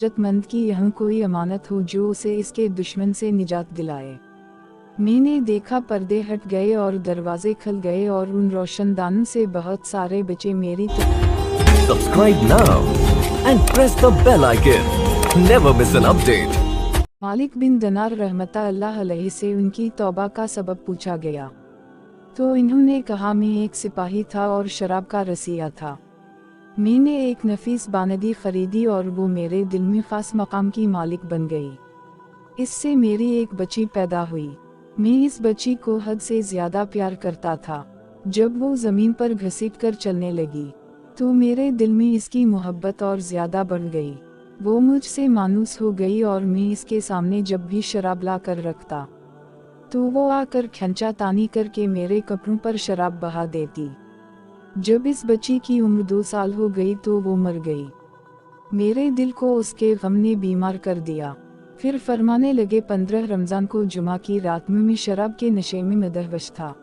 जरूरतमंद की यहाँ कोई अमानत हो जो उसे इसके दुश्मन से निजात दिलाए। मैंने देखा पर्दे हट गए और दरवाजे खुल गए और उन रोशनदानों से बहुत सारे बच्चे मेरी Subscribe now and press the bell icon. Never miss an update. मालिक बिन दिनार रहमता अल्लाह अलैहि से उनकी तौबा का सबब पूछा गया तो इन्होंने कहा, मैं एक सिपाही था और शराब का रसिया था। मैंने एक नफीस बानदी खरीदी और वो मेरे दिल में खास मकाम की मालिक बन गई। इससे मेरी एक बच्ची पैदा हुई। मैं इस बच्ची को हद से ज्यादा प्यार करता था। जब वो जमीन पर घसीट कर चलने लगी तो मेरे दिल में इसकी मोहब्बत और ज्यादा बढ़ गई। वो मुझसे मानूस हो गई और मैं इसके सामने जब भी शराब ला कर रखता तो वो आकर खंचा तानी करके मेरे कपड़ों पर शराब बहा देती। जब इस बच्ची की उम्र 2 साल हो गई तो वो मर गई। मेरे दिल को उसके गम ने बीमार कर दिया। फिर फरमाने लगे, 15 रमज़ान को जुमा की रात में मैं शराब के नशे में मदहवश था।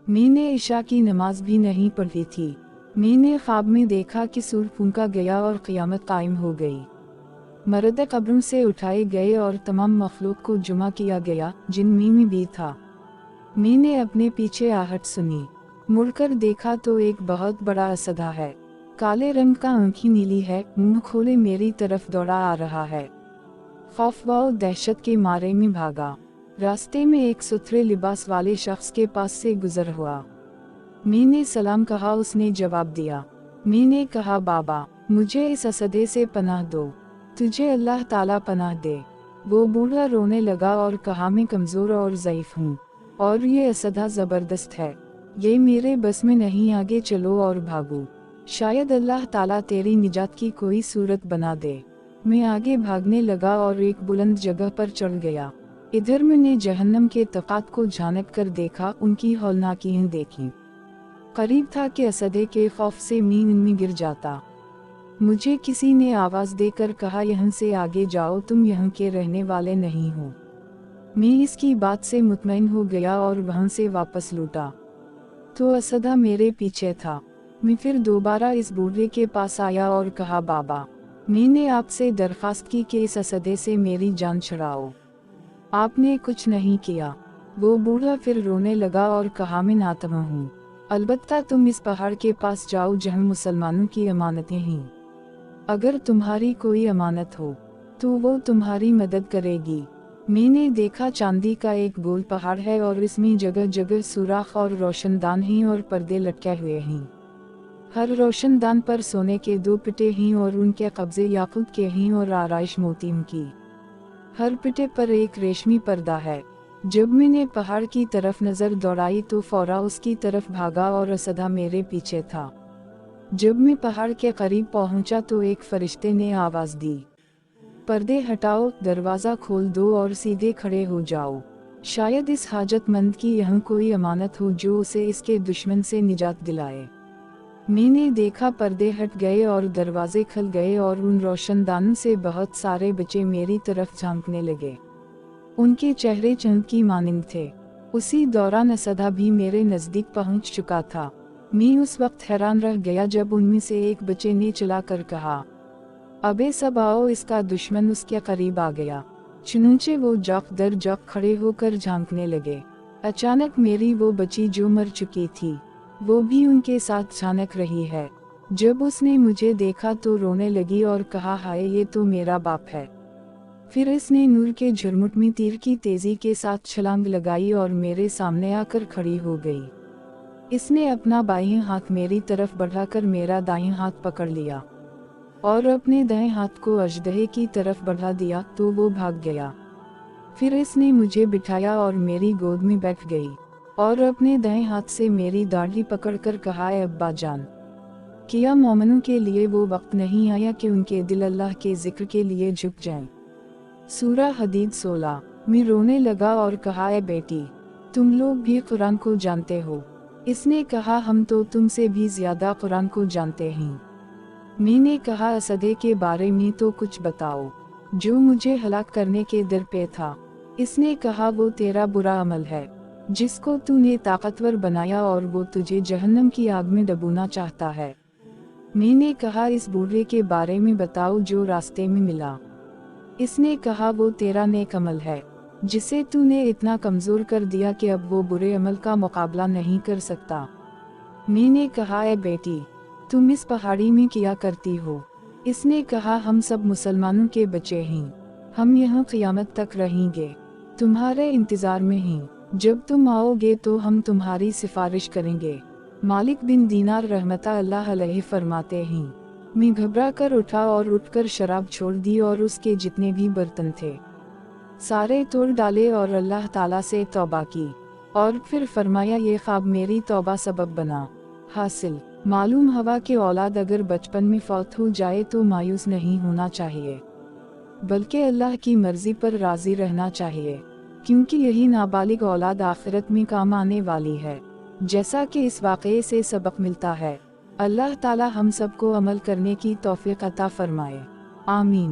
मैंने इशा की नमाज भी नहीं पढ़ी थी। मैंने ख्वाब में देखा कि सूरज फूंका गया और क़यामत कायम हो गई। मर्द कब्रों से उठाए गए और तमाम मखलूक को जुमा किया गया जिनमें मैं भी था। मैंने अपने पीछे आहट सुनी। मुड़कर देखा तो एक बहुत बड़ा असदा है। काले रंग का, आंखें नीली है, मुंह खोले मेरी तरफ दौड़ा आ रहा है। खौफ व दहशत के मारे में भागा। रास्ते में एक सुथरे लिबास वाले शख्स के पास से गुजर हुआ। मैंने सलाम कहा, उसने जवाब दिया। मैंने कहा, बाबा मुझे इस असदे से पनाह दो, तुझे अल्लाह ताला पनाह दे। वो बूढ़ा रोने लगा और कहा, मैं कमज़ोर और ज़ईफ़ हूँ और ये असदा ज़बरदस्त है, ये मेरे बस में नहीं, आगे चलो और भागो, शायद अल्लाह ताला तेरी निजात की कोई सूरत बना दे। मैं आगे भागने लगा और एक बुलंद जगह पर चढ़ गया। इधर मैंने जहन्नम के तकात को झांक कर देखा, उनकी हौलनाकियाँ देखी। करीब था कि असदे के खौफ से मैं इनमें गिर जाता। मुझे किसी ने आवाज़ देकर कहा, यहाँ से आगे जाओ, तुम यहाँ के रहने वाले नहीं हो। मैं इसकी बात से मुतमईन हो गया और वहाँ से वापस लौटा तो असदा मेरे पीछे था। मैं फिर दोबारा इस बूढ़े के पास आया और कहा, बाबा मैंने आपसे दरख्वास्त की कि इस असदे से मेरी जान छुड़ाओ, आपने कुछ नहीं किया। वो बूढ़ा फिर रोने लगा और कहा, मैं नातमा हूँ, अलबत्ता तुम इस पहाड़ के पास जाओ जहाँ मुसलमानों की अमानतें हैं। अगर तुम्हारी कोई अमानत हो तो वो तुम्हारी मदद करेगी। मैंने देखा चांदी का एक गोल पहाड़ है और इसमें जगह जगह सुराख और रोशनदान हैं और पर्दे लटके हुए हैं। हर रोशनदान पर सोने के 2 पिटे हैं और उनके कब्जे याकूत के हैं और आराइश मोतियों की। हर पिटे पर एक रेशमी पर्दा है। जब मैंने पहाड़ की तरफ नज़र दौड़ाई तो फौरा उसकी तरफ भागा और असदा मेरे पीछे था। जब मैं पहाड़ के करीब पहुंचा तो एक फरिश्ते ने आवाज़ दी, पर्दे हटाओ, दरवाज़ा खोल दो और सीधे खड़े हो जाओ, शायद इस हाजतमंद की यहाँ कोई अमानत हो जो उसे इसके दुश्मन से निजात दिलाए। मैंने देखा पर्दे हट गए और दरवाजे खुल गए और उन रोशनदानों से बहुत सारे बच्चे मेरी तरफ झांकने लगे। उनके चेहरे चंद की मानिंद थे। उसी दौरान असदा भी मेरे नज़दीक पहुँच चुका था। मैं उस वक्त हैरान रह गया जब उनमें से एक बच्चे ने चिल्लाकर कहा, अबे सब आओ, इसका दुश्मन उसके करीब आ गया। चुनूचे वो जौक दर जौक खड़े होकर झांकने लगे। अचानक मेरी वो बच्ची जो मर चुकी थी वो भी उनके साथ झांक रही है। जब उसने मुझे देखा तो रोने लगी और कहा, हाय ये तो मेरा बाप है। फिर इसने नूर के झुरमुट में तीर की तेजी के साथ छलांग लगाई और मेरे सामने आकर खड़ी हो गई। इसने अपना बाएं हाथ मेरी तरफ बढ़ाकर मेरा दाएं हाथ पकड़ लिया और अपने दाएं हाथ को अजदहे की तरफ बढ़ा दिया तो वो भाग गया। फिर इसने मुझे बिठाया और मेरी गोद में बैठ गई और अपने दाएं हाथ से मेरी दाढ़ी पकड़कर कहा, अब्बा जान, क्या मोमिनों के लिए वो वक्त नहीं आया कि उनके दिल अल्लाह के जिक्र के लिए झुक जाएं? सूरा हदीद 16। मैं रोने लगा और कहा, ए बेटी, तुम लोग भी कुरान को जानते हो? इसने कहा, हम तो तुमसे भी ज्यादा कुरान को जानते हैं। मैंने कहा, असदे के बारे में तो कुछ बताओ जो मुझे हलाक करने के दर पे था। इसने कहा, वो तेरा बुरा अमल है जिसको तूने ताकतवर बनाया और वो तुझे जहन्नम की आग में डबोना चाहता है। میں نے کہا اس بوڑھے کے بارے میں بتاؤ جو راستے میں ملا۔ اس نے کہا وہ تیرا نیک عمل ہے جسے تو نے اتنا کمزور کر دیا کہ اب وہ برے عمل کا مقابلہ نہیں کر سکتا۔ میں نے کہا اے بیٹی تم اس پہاڑی میں کیا کرتی ہو؟ اس نے کہا ہم سب مسلمانوں کے بچے ہیں، ہم یہاں قیامت تک رہیں گے، تمہارے انتظار میں ہیں، جب تم آؤ گے تو ہم تمہاری سفارش کریں گے۔ مالک بن دینار رحمتہ اللہ علیہ فرماتے ہیں میں گھبرا کر اٹھا اور اٹھ کر شراب چھوڑ دی اور اس کے جتنے بھی برتن تھے سارے توڑ ڈالے اور اللہ تعالیٰ سے توبہ کی، اور پھر فرمایا یہ خواب میری توبہ سبب بنا۔ حاصل معلوم ہوا کہ اولاد اگر بچپن میں فوت ہو جائے تو مایوس نہیں ہونا چاہیے، بلکہ اللہ کی مرضی پر راضی رہنا چاہیے، کیونکہ یہی نابالغ اولاد آخرت میں کام آنے والی ہے، جیسا کہ اس واقعے سے سبق ملتا ہے۔ اللہ تعالی ہم سب کو عمل کرنے کی توفیق عطا فرمائے، آمین۔